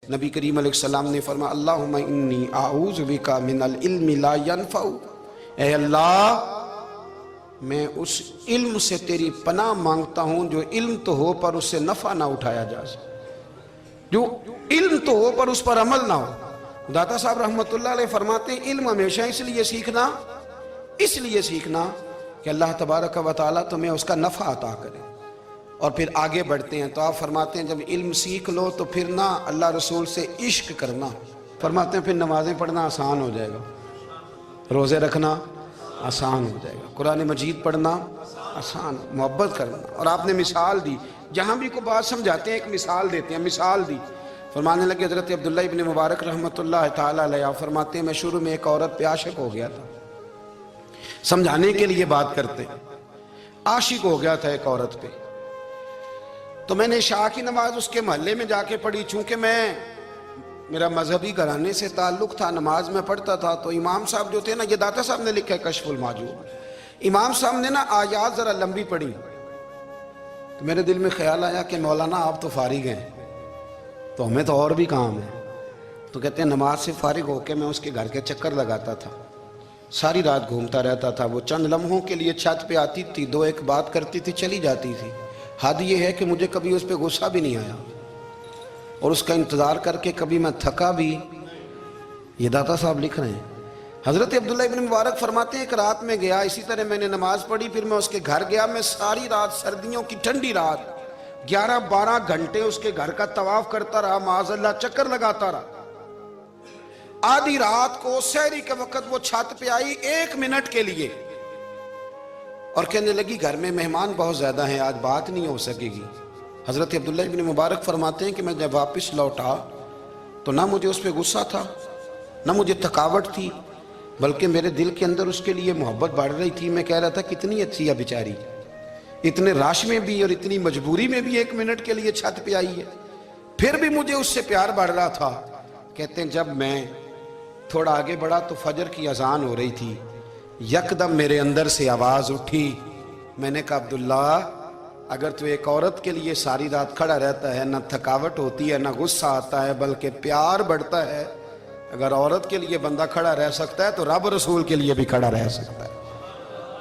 نبی کریم علیہ السلام نے فرمایا اللہم انی اعوذ بکا من العلم لا ینفع، اے اللہ میں اس علم سے تیری پناہ مانگتا ہوں جو علم تو ہو پر اس سے نفع نہ اٹھایا جا سکے، جو علم تو ہو پر اس پر عمل نہ ہو۔ داتا صاحب رحمۃ اللہ علیہ فرماتے ہیں علم ہمیشہ اس لیے سیکھنا کہ اللہ تبارک و تعالیٰ تمہیں اس کا نفع عطا کرے۔ اور پھر آگے بڑھتے ہیں تو آپ فرماتے ہیں جب علم سیکھ لو تو پھر نہ اللہ رسول سے عشق کرنا، فرماتے ہیں پھر نمازیں پڑھنا آسان ہو جائے گا، روزے رکھنا آسان ہو جائے گا، قرآن مجید پڑھنا آسان، محبت کرنا۔ اور آپ نے مثال دی، جہاں بھی کوئی بات سمجھاتے ہیں ایک مثال دیتے ہیں، مثال دی، فرمانے لگے حضرت عبداللہ ابن مبارک رحمۃ اللہ تعالیٰ علیہ فرماتے ہیں میں شروع میں ایک عورت پہ عاشق ہو گیا تھا، سمجھانے کے لیے بات کرتے ہیں، عاشق ہو گیا تھا ایک عورت پہ، تو میں نے عشاء کی نماز اس کے محلے میں جا کے پڑھی، چونکہ میرا مذہبی گھرانے سے تعلق تھا، نماز میں پڑھتا تھا، تو امام صاحب جو تھے نا، یہ داتا صاحب نے لکھا ہے کشف المحجوب، امام صاحب نے نا آیات ذرا لمبی پڑھی، تو میرے دل میں خیال آیا کہ مولانا آپ تو فارغ ہیں تو ہمیں تو اور بھی کام ہے، تو کہتے ہیں نماز سے فارغ ہو کے میں اس کے گھر کے چکر لگاتا تھا، ساری رات گھومتا رہتا تھا، وہ چند لمحوں کے لیے چھت پہ آتی تھی، دو ایک بات کرتی تھی، چلی جاتی تھی، حد یہ ہے کہ مجھے کبھی اس پہ غصہ بھی نہیں آیا، اور اس کا انتظار کر کے کبھی میں تھکا بھی۔ یہ داتا صاحب لکھ رہے ہیں، حضرت عبداللہ ابن مبارک فرماتے ہیں ایک رات میں گیا، اسی طرح میں نے نماز پڑھی، پھر میں اس کے گھر گیا، میں ساری رات، سردیوں کی ٹھنڈی رات 11-12 گھنٹے اس کے گھر کا طواف کرتا رہا، معاذ اللہ چکر لگاتا رہا۔ آدھی رات کو سحری کے وقت وہ چھت پہ آئی 1 منٹ کے لیے اور کہنے لگی گھر میں مہمان بہت زیادہ ہیں، آج بات نہیں ہو سکے گی۔ حضرت عبداللہ ابن مبارک فرماتے ہیں کہ میں جب واپس لوٹا تو نہ مجھے اس پہ غصہ تھا، نہ مجھے تھکاوٹ تھی، بلکہ میرے دل کے اندر اس کے لیے محبت بڑھ رہی تھی۔ میں کہہ رہا تھا کتنی اچھی ہے بیچاری، اتنے راش میں بھی اور اتنی مجبوری میں بھی 1 منٹ کے لیے چھت پہ آئی ہے، پھر بھی مجھے اس سے پیار بڑھ رہا تھا۔ کہتے ہیں جب میں تھوڑا آگے بڑھا تو فجر کی اذان ہو رہی تھی، یکدم میرے اندر سے آواز اٹھی، میں نے کہا عبداللہ اگر تو ایک عورت کے لیے ساری رات کھڑا رہتا ہے، نہ تھکاوٹ ہوتی ہے، نہ غصہ آتا ہے، بلکہ پیار بڑھتا ہے، اگر عورت کے لیے بندہ کھڑا رہ سکتا ہے تو رب رسول کے لیے بھی کھڑا رہ سکتا ہے۔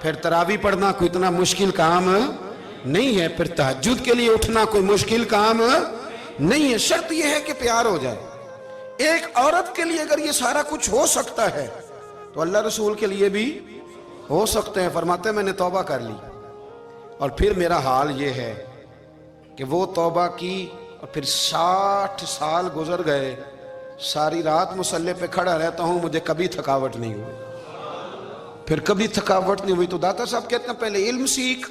پھر تراویح پڑھنا کوئی اتنا مشکل کام نہیں ہے، پھر تہجد کے لیے اٹھنا کوئی مشکل کام نہیں ہے، شرط یہ ہے کہ پیار ہو جائے۔ ایک عورت کے لیے اگر یہ سارا کچھ ہو سکتا ہے تو اللہ رسول کے لیے بھی ہو سکتے ہیں۔ فرماتے ہیں میں نے توبہ کر لی، اور پھر میرا حال یہ ہے کہ وہ توبہ کی اور پھر 60 سال گزر گئے، ساری رات مصلی پہ کھڑا رہتا ہوں، مجھے کبھی تھکاوٹ نہیں ہوئی، پھر کبھی تھکاوٹ نہیں ہوئی۔ تو داتا صاحب کہتے ہیں پہلے علم سیکھ،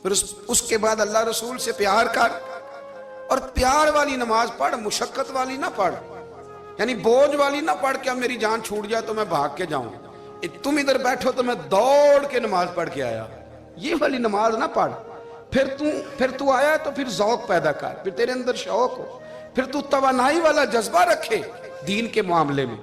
پھر اس کے بعد اللہ رسول سے پیار کر، اور پیار والی نماز پڑھ، مشقت والی نہ پڑھ، یعنی بوجھ والی نہ پڑھ کہ اب میری جان چھوٹ جائے تو میں بھاگ کے جاؤں، تم ادھر بیٹھو تو میں دوڑ کے نماز پڑھ کے آیا، یہ والی نماز نہ پڑھ۔ پھر تو آیا تو پھر ذوق پیدا کر، پھر تیرے اندر شوق ہو، پھر تو توانائی والا جذبہ رکھے دین کے معاملے میں۔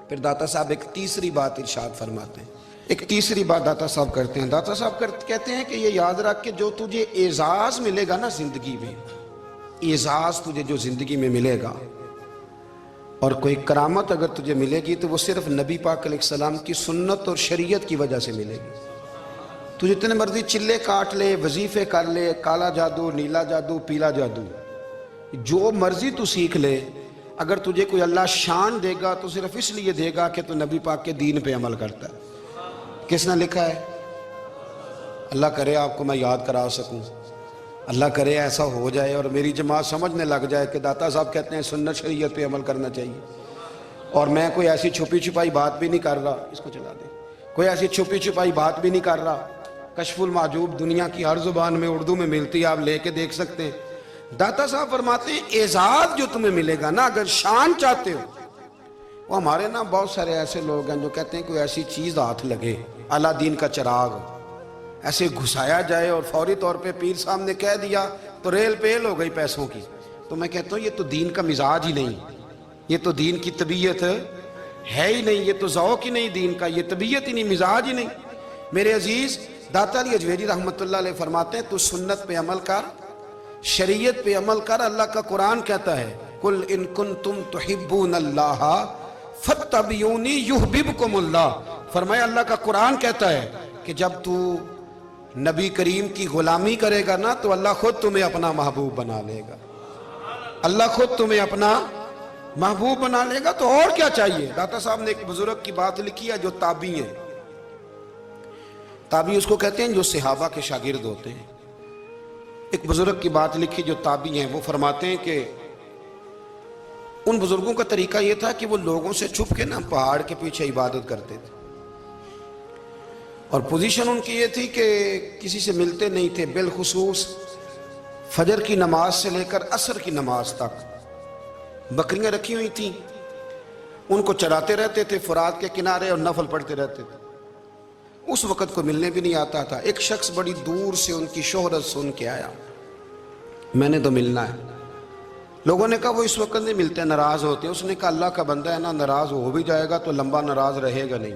پھر داتا صاحب ایک تیسری بات ارشاد فرماتے ہیں، ایک تیسری بات داتا صاحب کرتے ہیں، داتا صاحب کہتے ہیں کہ یہ یاد رکھ کہ جو تجھے اعزاز ملے گا نا زندگی میں، اعزاز تجھے جو زندگی میں ملے گا اور کوئی کرامت اگر تجھے ملے گی تو وہ صرف نبی پاک علیہ السلام کی سنت اور شریعت کی وجہ سے ملے گی۔ تو جتنے مرضی چلے کاٹ لے، وظیفے کر لے، کالا جادو، نیلا جادو، پیلا جادو، جو مرضی تو سیکھ لے، اگر تجھے کوئی اللہ شان دے گا تو صرف اس لیے دے گا کہ تو نبی پاک کے دین پہ عمل کرتا ہے۔ کس نے لکھا ہے؟ اللہ کرے آپ کو میں یاد کرا سکوں، اللہ کرے ایسا ہو جائے اور میری جماعت سمجھنے لگ جائے کہ داتا صاحب کہتے ہیں سنت شریعت پہ عمل کرنا چاہیے، اور میں کوئی ایسی چھپی چھپائی بات بھی نہیں کر رہا، اس کو چلا دیں، کوئی ایسی چھپی چھپائی بات بھی نہیں کر رہا۔ کشف المحجوب دنیا کی ہر زبان میں اردو میں ملتی ہے، آپ لے کے دیکھ سکتے ہیں۔ داتا صاحب فرماتے ہیں اعزاز جو تمہیں ملے گا نا، اگر شان چاہتے ہو، وہ ہمارے نا بہت سارے ایسے لوگ ہیں جو کہتے ہیں کوئی ایسی چیز ہاتھ لگے، اعلیٰ دین کا چراغ ایسے گھسایا جائے اور فوری طور پہ پیر صاحب نے کہہ دیا تو ریل پیل ہو گئی پیسوں کی، تو میں کہتا ہوں یہ تو دین کا مزاج ہی نہیں، یہ تو دین کی طبیعت ہے ہی نہیں، یہ تو ذوق ہی نہیں دین کا، یہ طبیعت ہی نہیں، مزاج ہی نہیں۔ میرے عزیز داتا علی اجویری رحمۃ اللہ علیہ فرماتے ہیں تو سنت پہ عمل کر، شریعت پہ عمل کر، اللہ کا قرآن کہتا ہے قل ان کنتم تحبون اللہ فاتبعونی یحببکم اللہ. فرمایا اللہ کا قرآن کہتا ہے کہ جب تو نبی کریم کی غلامی کرے گا نا تو اللہ خود تمہیں اپنا محبوب بنا لے گا. اللہ خود تمہیں اپنا محبوب بنا لے گا. تو اور کیا چاہیے. داتا صاحب نے ایک بزرگ کی بات لکھی ہے جو تابعی ہیں. تابعی اس کو کہتے ہیں جو صحابہ کے شاگرد ہوتے ہیں. ایک بزرگ کی بات لکھی جو تابعی ہیں. وہ فرماتے ہیں کہ ان بزرگوں کا طریقہ یہ تھا کہ وہ لوگوں سے چھپ کے نا پہاڑ کے پیچھے عبادت کرتے تھے. اور پوزیشن ان کی یہ تھی کہ کسی سے ملتے نہیں تھے. بالخصوص فجر کی نماز سے لے کر عصر کی نماز تک بکریاں رکھی ہوئی تھیں. ان کو چراتے رہتے تھے فرات کے کنارے اور نفل پڑھتے رہتے تھے. اس وقت کو ملنے بھی نہیں آتا تھا. ایک شخص بڑی دور سے ان کی شہرت سن کے آیا. میں نے تو ملنا ہے. لوگوں نے کہا وہ اس وقت نہیں ملتے, ناراض ہوتے. اس نے کہا اللہ کا بندہ ہے نا, ناراض ہو بھی جائے گا تو لمبا ناراض رہے گا نہیں.